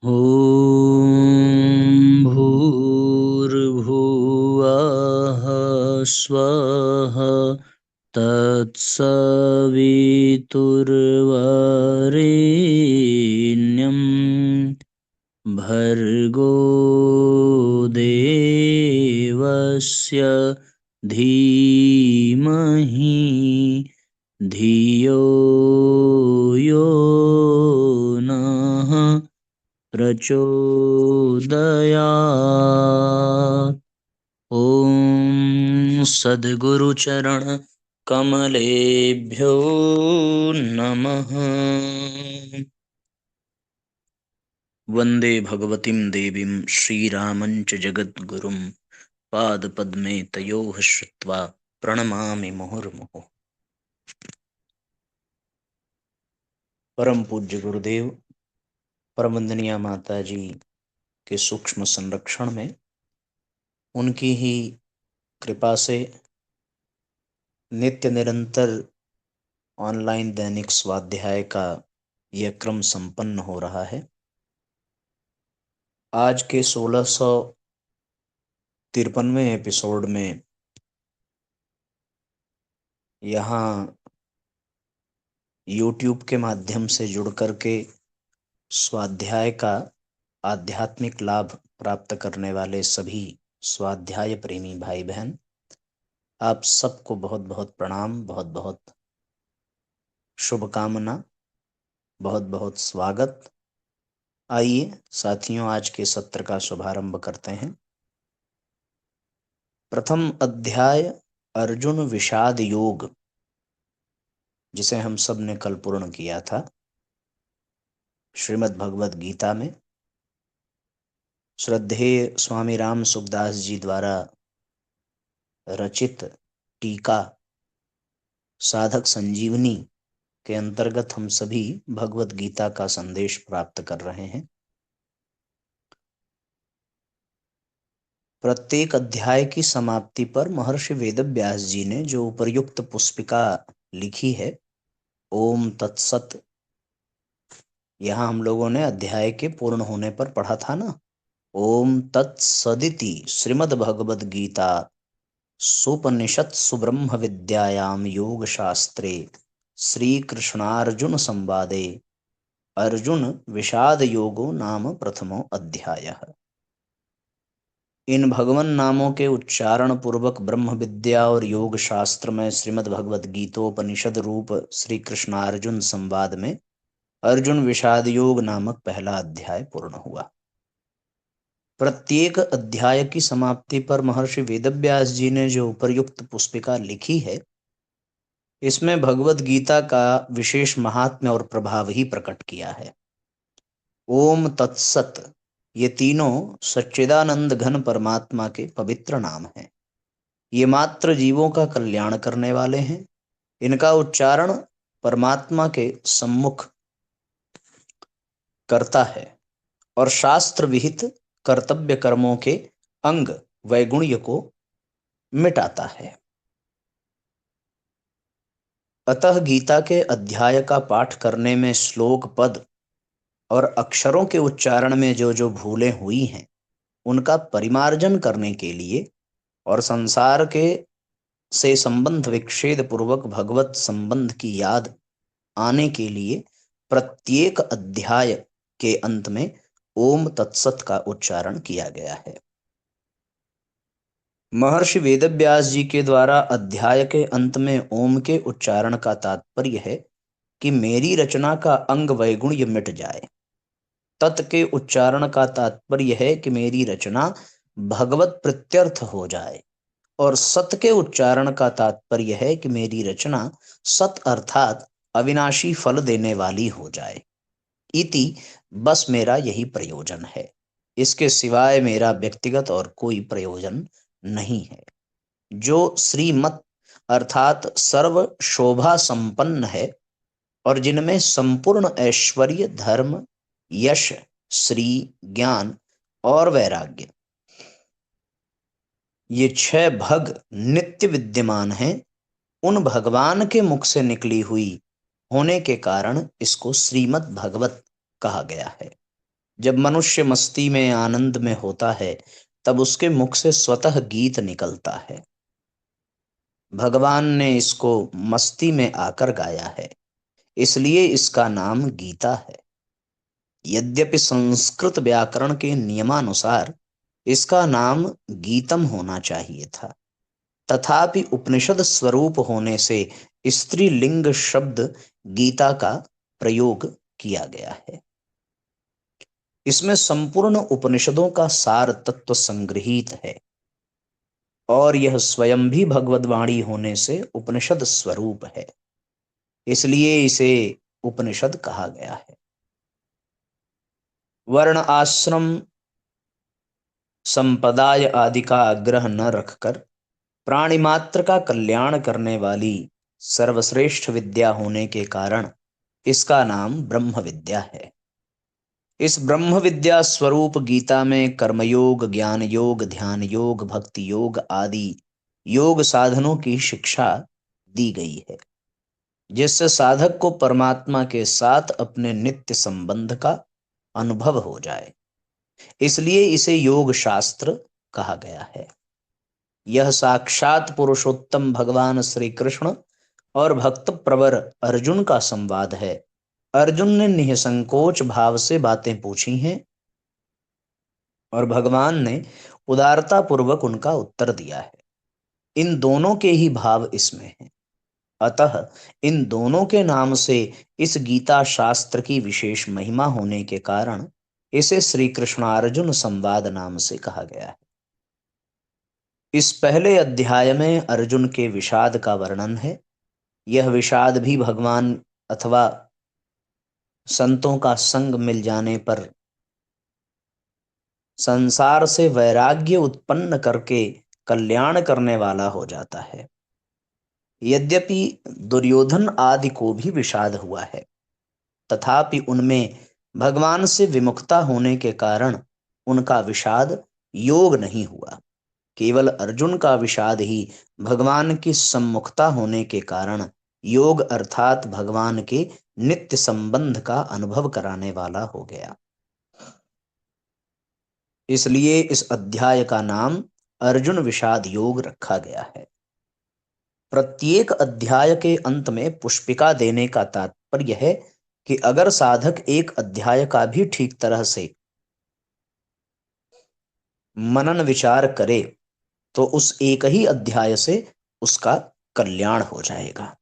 ॐ भूर्भुवः स्वः तत्सवितुर्वरेण्यं भर्गो देवस्य धीमहि धियो यो नः प्रचोदयात्। ॐ सद्गुरुचरण कमलेभ्यो नमः। वन्दे भगवतीं देवीं श्रीरामञ्च जगद्गुरुं पादपद्मे तयोः श्रुत्वा प्रणमामि मुहुर्मुहुः। परम पूज्य गुरुदेव परम वंदनीय माता जी के सूक्ष्म संरक्षण में उनकी ही कृपा से नित्य निरंतर ऑनलाइन दैनिक स्वाध्याय का यह क्रम संपन्न हो रहा है। आज के 1653वें एपिसोड में यहाँ YouTube के माध्यम से जुड़ करके स्वाध्याय का आध्यात्मिक लाभ प्राप्त करने वाले सभी स्वाध्याय प्रेमी भाई बहन, आप सबको बहुत बहुत प्रणाम, बहुत बहुत शुभकामना, बहुत बहुत स्वागत। आइए साथियों, आज के सत्र का शुभारंभ करते हैं। प्रथम अध्याय अर्जुन विषाद योग, जिसे हम सब ने कल पूर्ण किया था। श्रीमद् भगवद गीता में श्रद्धेय स्वामी राम सुखदास जी द्वारा रचित टीका साधक संजीवनी के अंतर्गत हम सभी भगवद गीता का संदेश प्राप्त कर रहे हैं। प्रत्येक अध्याय की समाप्ति पर महर्षि वेदव्यास जी ने जो उपर्युक्त पुस्तिका लिखी है, ओम तत्सत, यहाँ हम लोगों ने अध्याय के पूर्ण होने पर पढ़ा था ना। ओम तत्सदिति श्रीमद् भगवद गीता सुपनिषत्सु ब्रह्म विद्यायाम योग शास्त्रे श्री कृष्णार्जुन संवादे अर्जुन विषाद योगो नाम प्रथमो अध्यायः। इन भगवान नामों के उच्चारण पूर्वक ब्रह्म विद्या और योग शास्त्र में श्रीमद् भगवद गीतोपनिषद रूप श्री कृष्णार्जुन संवाद में अर्जुन विषाद योग नामक पहला अध्याय पूर्ण हुआ। प्रत्येक अध्याय की समाप्ति पर महर्षि वेदव्यास जी ने जो उपर्युक्त पुस्तिका लिखी है, इसमें भगवद गीता का विशेष महात्म्य और प्रभाव ही प्रकट किया है। ओम तत्सत, ये तीनों सच्चिदानंद घन परमात्मा के पवित्र नाम हैं। ये मात्र जीवों का कल्याण करने वाले हैं। इनका उच्चारण परमात्मा के सम्मुख करता है और शास्त्र विहित कर्तव्य कर्मों के अंग वैगुण्य को मिटाता है। अतः गीता के अध्याय का पाठ करने में श्लोक, पद और अक्षरों के उच्चारण में जो जो भूलें हुई हैं, उनका परिमार्जन करने के लिए और संसार के से संबंध विच्छेद पूर्वक भगवत संबंध की याद आने के लिए प्रत्येक अध्याय के अंत में ओम तत्सत का उच्चारण किया गया है। महर्षि वेदव्यास जी के द्वारा अध्याय के अंत में ओम के उच्चारण का तात्पर्य है कि मेरी रचना का अंग वैगुण्य मिट जाए। तत् के उच्चारण का तात्पर्य है कि मेरी रचना भगवत प्रत्यर्थ हो जाए। और सत के उच्चारण का तात्पर्य है कि मेरी रचना सत अर्थात अविनाशी फल देने वाली हो जाए। इति, बस मेरा यही प्रयोजन है। इसके सिवाय मेरा व्यक्तिगत और कोई प्रयोजन नहीं है। जो श्रीमत अर्थात सर्व शोभा संपन्न है और जिनमें संपूर्ण ऐश्वर्य, धर्म, यश, श्री, ज्ञान और वैराग्य, ये 6 भग नित्य विद्यमान हैं, उन भगवान के मुख से निकली हुई होने के कारण इसको श्रीमद् भगवत कहा गया है। जब मनुष्य मस्ती में आनंद में होता है तब उसके मुख से स्वतः गीत निकलता है। भगवान ने इसको मस्ती में आकर गाया है, इसलिए इसका नाम गीता है। यद्यपि संस्कृत व्याकरण के नियमानुसार इसका नाम गीतम होना चाहिए था, तथापि उपनिषद स्वरूप होने से स्त्रीलिंग शब्द गीता का प्रयोग किया गया है। इसमें संपूर्ण उपनिषदों का सार तत्व संग्रहित है और यह स्वयं भी भगवद्वाणी होने से उपनिषद स्वरूप है, इसलिए इसे उपनिषद कहा गया है। वर्ण आश्रम संप्रदाय आदि का आग्रह न रखकर प्राणी मात्र का कल्याण करने वाली सर्वश्रेष्ठ विद्या होने के कारण इसका नाम ब्रह्म विद्या है। इस ब्रह्म विद्या स्वरूप गीता में कर्मयोग, ज्ञान योग, ध्यान योग, भक्ति योग आदि योग साधनों की शिक्षा दी गई है, जिससे साधक को परमात्मा के साथ अपने नित्य संबंध का अनुभव हो जाए। इसलिए इसे योग शास्त्र कहा गया है। यह साक्षात पुरुषोत्तम भगवान श्री कृष्ण और भक्त प्रवर अर्जुन का संवाद है। अर्जुन ने निसंकोच भाव से बातें पूछी हैं और भगवान ने उदारता पूर्वक उनका उत्तर दिया है। इन दोनों के ही भाव इसमें हैं। अतः इन दोनों के नाम से इस गीता शास्त्र की विशेष महिमा होने के कारण इसे श्री कृष्णार्जुन संवाद नाम से कहा गया है। इस पहले अध्याय में अर्जुन के विषाद का वर्णन है। यह विषाद भी भगवान अथवा संतों का संग मिल जाने पर संसार से वैराग्य उत्पन्न करके कल्याण करने वाला हो जाता है। यद्यपि दुर्योधन आदि को भी विषाद हुआ है, तथापि उनमें भगवान से विमुखता होने के कारण उनका विषाद योग नहीं हुआ। केवल अर्जुन का विषाद ही भगवान की सम्मुखता होने के कारण योग अर्थात भगवान के नित्य संबंध का अनुभव कराने वाला हो गया। इसलिए इस अध्याय का नाम अर्जुन विषाद योग रखा गया है। प्रत्येक अध्याय के अंत में पुष्पिका देने का तात्पर्य है कि अगर साधक एक अध्याय का भी ठीक तरह से मनन विचार करे तो उस एक ही अध्याय से उसका कल्याण हो जाएगा।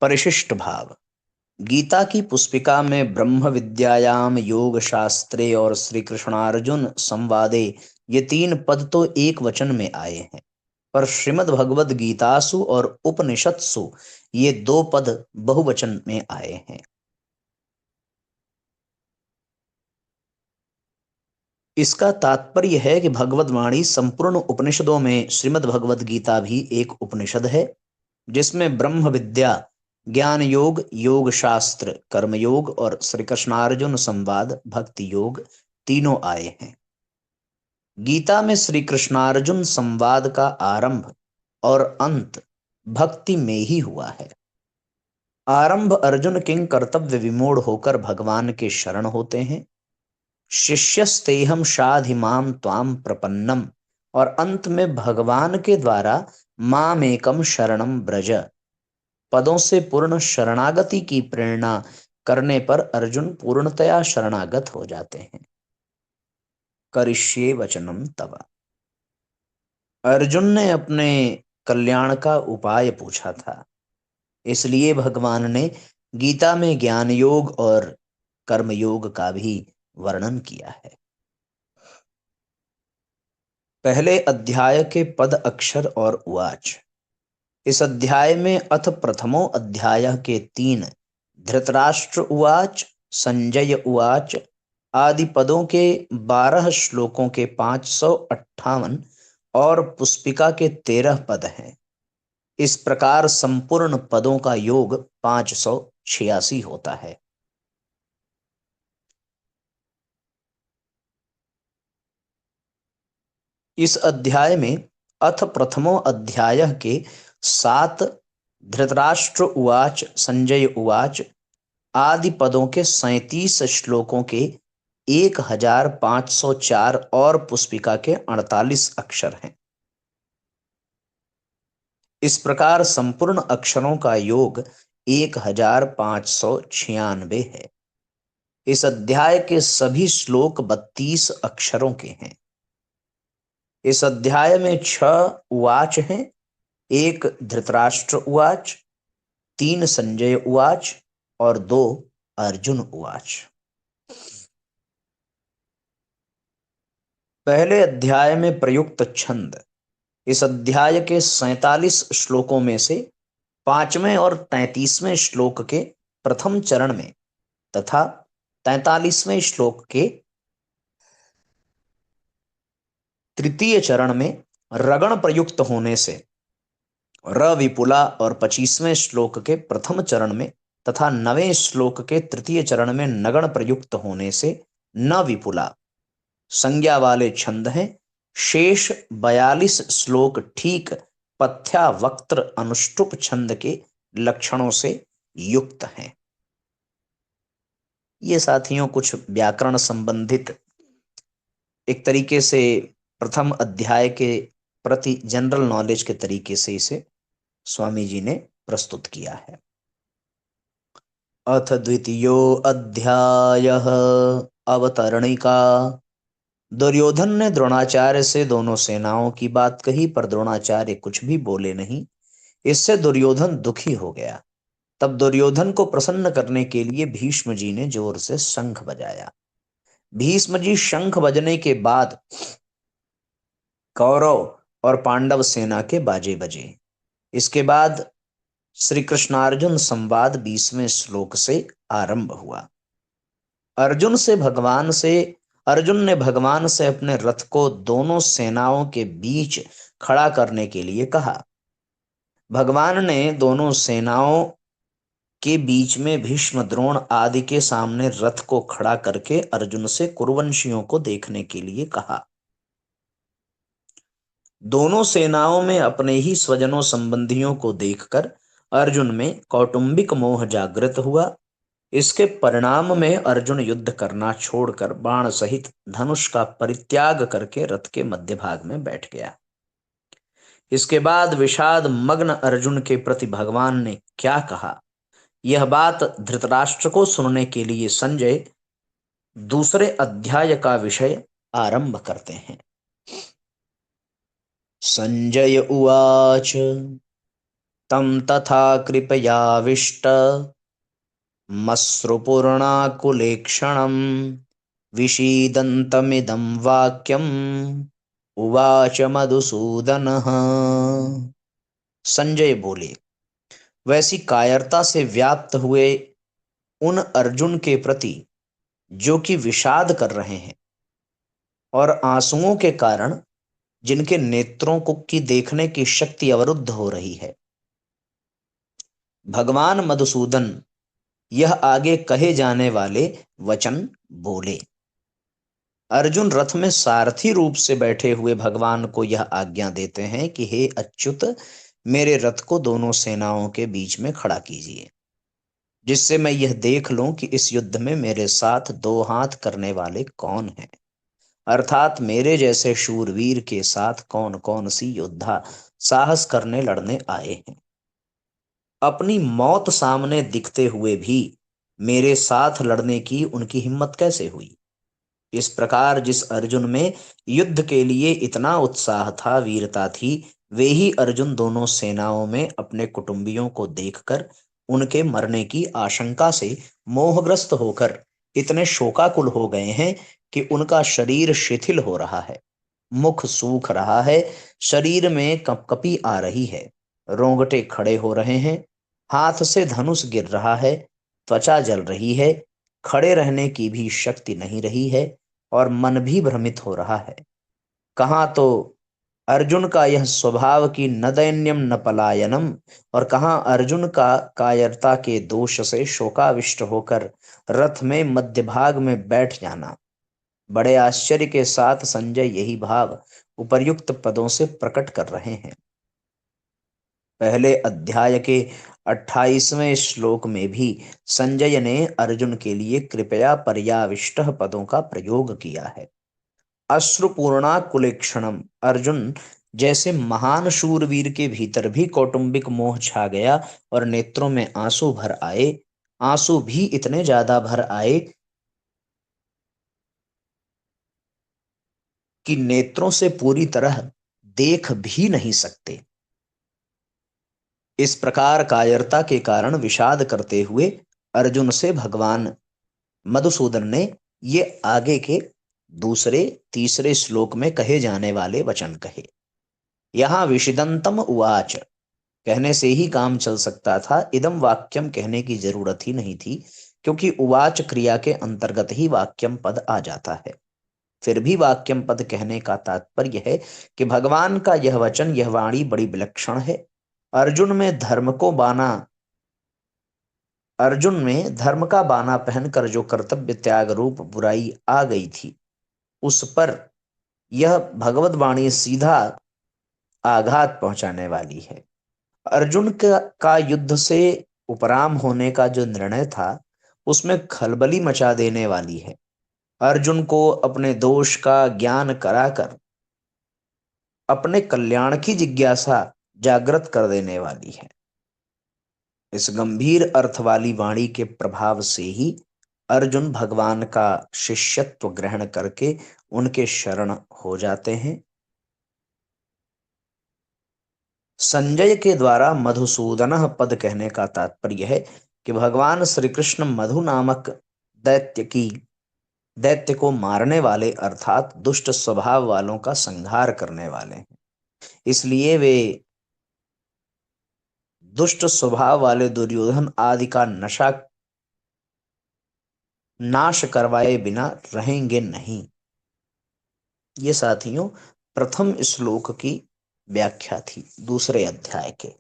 परिशिष्ट भाव। गीता की पुष्पिका में ब्रह्म विद्यायाम, योग शास्त्रे और श्री कृष्णार्जुन संवादे ये तीन पद तो एक वचन में आए हैं, पर श्रीमद् भगवद गीतासु और उपनिषत्सु ये दो पद बहुवचन में आए हैं। इसका तात्पर्य है कि भगवद वाणी संपूर्ण उपनिषदों में श्रीमद् भगवद गीता भी एक उपनिषद है, जिसमें ब्रह्म विद्या, ज्ञान योग, योग शास्त्र, कर्म योग और श्री कृष्णार्जुन संवाद, भक्ति योग तीनों आए हैं। गीता में श्री कृष्णार्जुन संवाद का आरंभ और अंत भक्ति में ही हुआ है। आरंभ अर्जुन किंग कर्तव्य विमूढ़ होकर भगवान के शरण होते हैं, शिष्यस्तेहम शाधिमाम त्वाम प्रपन्नम, और अंत में भगवान के द्वारा मामेकम शरणम ब्रज पदों से पूर्ण शरणागति की प्रेरणा करने पर अर्जुन पूर्णतया शरणागत हो जाते हैं। करिष्ये वचनम तव। अर्जुन ने अपने कल्याण का उपाय पूछा था, इसलिए भगवान ने गीता में ज्ञान योग और कर्म योग का भी वर्णन किया है। पहले अध्याय के पद अक्षर और उवाच। इस अध्याय में अथ प्रथमो अध्याय के 3 धृतराष्ट्र उवाच, संजय उवाच आदि पदों के 12 श्लोकों के 558 और पुष्पिका के 13 पद हैं। इस प्रकार संपूर्ण पदों का योग 586 होता है। इस अध्याय में अथ प्रथमो अध्याय के 7 धृतराष्ट्र उवाच, संजय उवाच आदि पदों के 37 श्लोकों के 1504 और पुष्पिका के 48 अक्षर हैं। इस प्रकार संपूर्ण अक्षरों का योग 1596 है। इस अध्याय के सभी श्लोक 32 अक्षरों के हैं। इस अध्याय में 6 उवाच हैं, 1 धृतराष्ट्र उवाच, 3 संजय उवाच और 2 अर्जुन उवाच। पहले अध्याय में प्रयुक्त छंद। इस अध्याय के 47 श्लोकों में से 5वें और 33वें श्लोक के प्रथम चरण में तथा 43वें श्लोक के तृतीय चरण में रगण प्रयुक्त होने से र विपुला और 25वें श्लोक के प्रथम चरण में तथा 9वें श्लोक के तृतीय चरण में नगण प्रयुक्त होने से न विपुला संज्ञा वाले छंद हैं। शेष 42 श्लोक ठीक पथ्या वक्त्र अनुष्टुप छंद के लक्षणों से युक्त हैं। ये साथियों कुछ व्याकरण संबंधित एक तरीके से प्रथम अध्याय के प्रति जनरल नॉलेज के तरीके से इसे स्वामी जी ने प्रस्तुत किया है। अथ द्वितीयो अध्यायः अवतरणिका। दुर्योधन ने द्रोणाचार्य से दोनों सेनाओं की बात कही, पर द्रोणाचार्य कुछ भी बोले नहीं। इससे दुर्योधन दुखी हो गया। तब दुर्योधन को प्रसन्न करने के लिए भीष्म जी ने जोर से शंख बजाया। भीष्म जी शंख बजने के बाद कौरव और पांडव सेना के बाजे बजे। इसके बाद श्री कृष्णार्जुन संवाद 20वें श्लोक से आरंभ हुआ। अर्जुन ने भगवान से अपने रथ को दोनों सेनाओं के बीच खड़ा करने के लिए कहा। भगवान ने दोनों सेनाओं के बीच में भीष्म द्रोण आदि के सामने रथ को खड़ा करके अर्जुन से कुरुवंशियों को देखने के लिए कहा। दोनों सेनाओं में अपने ही स्वजनों संबंधियों को देखकर अर्जुन में कौटुंबिक मोह जागृत हुआ। इसके परिणाम में अर्जुन युद्ध करना छोड़कर बाण सहित धनुष का परित्याग करके रथ के मध्य भाग में बैठ गया। इसके बाद विषाद मग्न अर्जुन के प्रति भगवान ने क्या कहा, यह बात धृतराष्ट्र को सुनने के लिए संजय दूसरे अध्याय का विषय आरंभ करते हैं। संजय उवाच तं तथा कृपयाविष्ट मश्रुपूर्णाकुलेक्षणं विषीदन्तमिदं वाक्यम् उवाच मधुसूदनः। संजय बोले, वैसी कायरता से व्याप्त हुए उन अर्जुन के प्रति जो कि विषाद कर रहे हैं और आंसुओं के कारण जिनके नेत्रों को की देखने की शक्ति अवरुद्ध हो रही है, भगवान मधुसूदन यह आगे कहे जाने वाले वचन बोले। अर्जुन रथ में सारथी रूप से बैठे हुए भगवान को यह आज्ञा देते हैं कि हे अच्युत, मेरे रथ को दोनों सेनाओं के बीच में खड़ा कीजिए, जिससे मैं यह देख लूं कि इस युद्ध में मेरे साथ दो हाथ करने वाले कौन हैं, अर्थात मेरे जैसे शूरवीर के साथ कौन कौन सी योद्धा साहस करने लड़ने आए हैं। अपनी मौत सामने दिखते हुए भी मेरे साथ लड़ने की उनकी हिम्मत कैसे हुई। इस प्रकार जिस अर्जुन में युद्ध के लिए इतना उत्साह था, वीरता थी, वे ही अर्जुन दोनों सेनाओं में अपने कुटुंबियों को देखकर उनके मरने की आशंका से मोहग्रस्त होकर इतने शोकाकुल हो गए हैं कि उनका शरीर शिथिल हो रहा है, मुख सूख रहा है, शरीर में कंपकपी आ रही है, रोंगटे खड़े हो रहे हैं, हाथ से धनुष गिर रहा है, त्वचा जल रही है, खड़े रहने की भी शक्ति नहीं रही है और मन भी भ्रमित हो रहा है। कहाँ तो अर्जुन का यह स्वभाव कि न दैन्यम न पलायनम, और कहाँ अर्जुन का कायरता के दोष से शोकाविष्ट होकर रथ में मध्य भाग में बैठ जाना। बड़े आश्चर्य के साथ संजय यही भाव उपर्युक्त पदों से प्रकट कर रहे हैं। पहले अध्याय के 28वें श्लोक में भी संजय ने अर्जुन के लिए कृपया पर्याविष्टः पदों का प्रयोग किया है। अश्रुपूर्णा कुलेक्षणम, अर्जुन जैसे महान शूरवीर के भीतर भी कौटुंबिक मोह छा गया और नेत्रों में आंसू भर आए। आंसू भी इतने ज्यादा भर आए कि नेत्रों से पूरी तरह देख भी नहीं सकते। इस प्रकार कायरता के कारण विषाद करते हुए अर्जुन से भगवान मधुसूदन ने ये आगे के दूसरे तीसरे श्लोक में कहे जाने वाले वचन कहे। यहां विषिदंतम उवाच कहने से ही काम चल सकता था, इदम वाक्यम कहने की जरूरत ही नहीं थी, क्योंकि उवाच क्रिया के अंतर्गत ही वाक्यम पद आ जाता है। फिर भी वाक्यम पद कहने का तात्पर्य है कि भगवान का यह वचन, यह वाणी बड़ी विलक्षण है। अर्जुन में धर्म को बाना अर्जुन में धर्म का बाना पहनकर जो कर्तव्य त्याग रूप बुराई आ गई थी, उस पर यह भगवत वाणी सीधा आघात पहुंचाने वाली है। अर्जुन का युद्ध से उपराम होने का जो निर्णय था, उसमें खलबली मचा देने वाली है। अर्जुन को अपने दोष का ज्ञान कराकर अपने कल्याण की जिज्ञासा जागृत कर देने वाली है। इस गंभीर अर्थ वाली वाणी के प्रभाव से ही अर्जुन भगवान का शिष्यत्व ग्रहण करके उनके शरण हो जाते हैं। संजय के द्वारा मधुसूदन पद कहने का तात्पर्य है कि भगवान श्री कृष्ण मधु नामक दैत्य को मारने वाले अर्थात दुष्ट स्वभाव वालों का संहार करने वाले हैं। इसलिए वे दुष्ट स्वभाव वाले दुर्योधन आदि का नाश करवाए बिना रहेंगे नहीं। ये साथियों प्रथम श्लोक की व्याख्या थी दूसरे अध्याय के।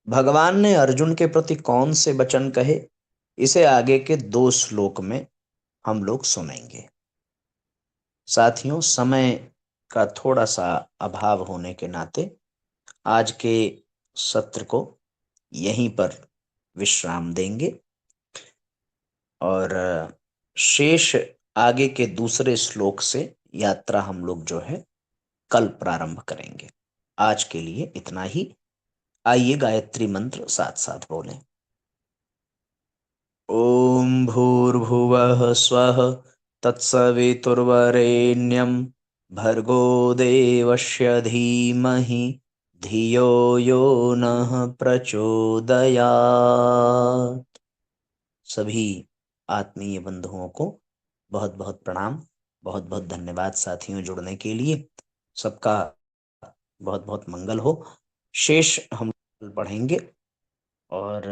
भगवान ने अर्जुन के प्रति कौन से वचन कहे, इसे आगे के 2 श्लोक में हम लोग सुनेंगे। साथियों समय का थोड़ा सा अभाव होने के नाते आज के सत्र को यहीं पर विश्राम देंगे और शेष आगे के दूसरे श्लोक से यात्रा हम लोग जो है कल प्रारंभ करेंगे। आज के लिए इतना ही। आइए गायत्री मंत्र साथ साथ बोलें। ओम भूर्भुवः स्वः तत्सवितुर्वरेण्यं भर्गो देवस्य धीमहि धियो यो नः प्रचोदयात्। सभी आत्मीय बंधुओं को बहुत बहुत प्रणाम, बहुत बहुत धन्यवाद साथियों जुड़ने के लिए। सबका बहुत बहुत मंगल हो। शेष हम पढ़ेंगे और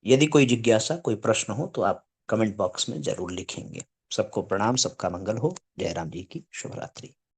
यदि कोई जिज्ञासा, कोई प्रश्न हो तो आप कमेंट बॉक्स में जरूर लिखेंगे। सबको प्रणाम, सबका मंगल हो। जय राम जी की शुभ रात्रि।